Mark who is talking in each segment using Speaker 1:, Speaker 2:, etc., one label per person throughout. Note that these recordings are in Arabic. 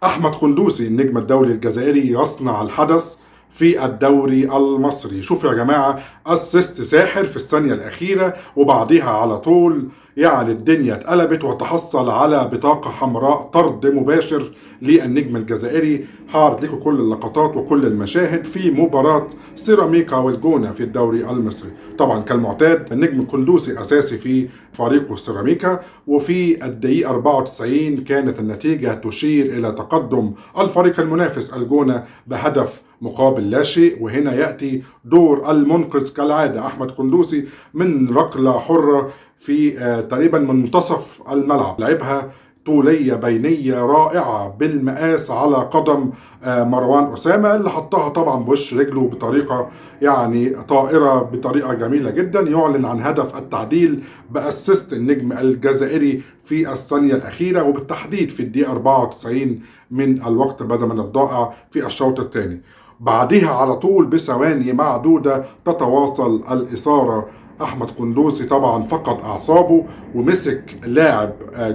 Speaker 1: أحمد قندوسي النجم الدولي الجزائري يصنع الحدث في الدوري المصري. شوفوا يا جماعة، أسست ساحر في الثانية الأخيرة وبعدها على طول يعني الدنيا اتقلبت وتحصل على بطاقة حمراء، طرد مباشر للنجم الجزائري. هعرض لكم كل اللقطات وكل المشاهد في مباراة سيراميكا والجونة في الدوري المصري. طبعا كالمعتاد النجم القندوسي أساسي في فريقه سيراميكا، وفي الدقيقة 94 كانت النتيجة تشير إلى تقدم الفريق المنافس الجونة بهدف مقابل لا شيء. وهنا يأتي دور المنقذ كالعادة أحمد قندوسي من ركلة حرة في تقريبا من منتصف الملعب، لعبها طولية بينية رائعة بالمقاس على قدم مروان أسامة، اللي حطها طبعا بوش رجله بطريقة يعني طائرة، بطريقة جميلة جدا. يعلن عن هدف التعديل بأسست النجم الجزائري في الثانية الأخيرة، وبالتحديد في الدقيقة 94 من الوقت بدل من الضائع في الشوط الثاني. بعدها على طول بثواني معدودة تتواصل الإثارة. أحمد قندوسي طبعا فقد أعصابه ومسك لاعب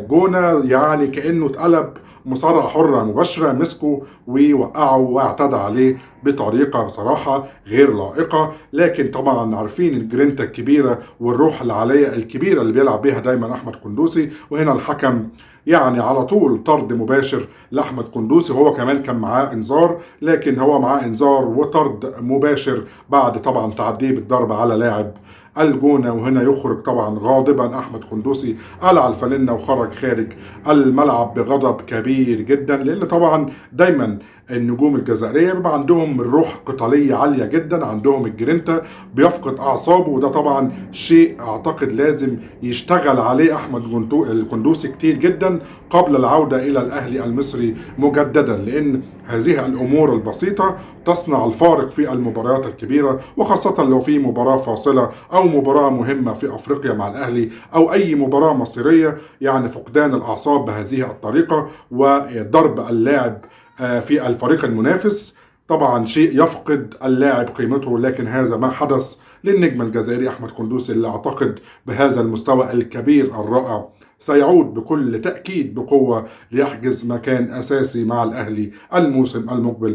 Speaker 1: جونة يعني كأنه اتقلب مصارعة حرة مباشرة، مسكه ووقعه واعتدى عليه بطريقة بصراحة غير لائقة. لكن طبعا عارفين الجرينتا الكبيرة والروح العالية الكبيرة اللي بيلعب بيها دايما أحمد قندوسي. وهنا الحكم يعني على طول طرد مباشر لأحمد قندوسي. هو كمان كان معاه انذار، لكن هو معاه انذار وطرد مباشر بعد طبعا تعديه بالضرب على لاعب الجونة. وهنا يخرج طبعا غاضبا أحمد قندوسي، قلع الفانلة وخرج خارج الملعب بغضب كبير جدا، لأن طبعا دايما النجوم الجزائرية بيبقى عندهم الروح قتالية عالية جدا، عندهم الجرينتا، بيفقد أعصابه. وده طبعا شيء أعتقد لازم يشتغل عليه أحمد القندوسي كتير جدا قبل العودة إلى الأهلي المصري مجددا، لأن هذه الأمور البسيطة تصنع الفارق في المباريات الكبيرة، وخاصة لو في مباراة فاصلة أو مباراة مهمة في أفريقيا مع الأهلي أو أي مباراة مصيرية. يعني فقدان الأعصاب بهذه الطريقة وضرب اللاعب في الفريق المنافس طبعا شيء يفقد اللاعب قيمته. لكن هذا ما حدث للنجم الجزائري أحمد قندوسي، اللي أعتقد بهذا المستوى الكبير الرائع سيعود بكل تأكيد بقوة ليحجز مكان أساسي مع الأهلي الموسم المقبل.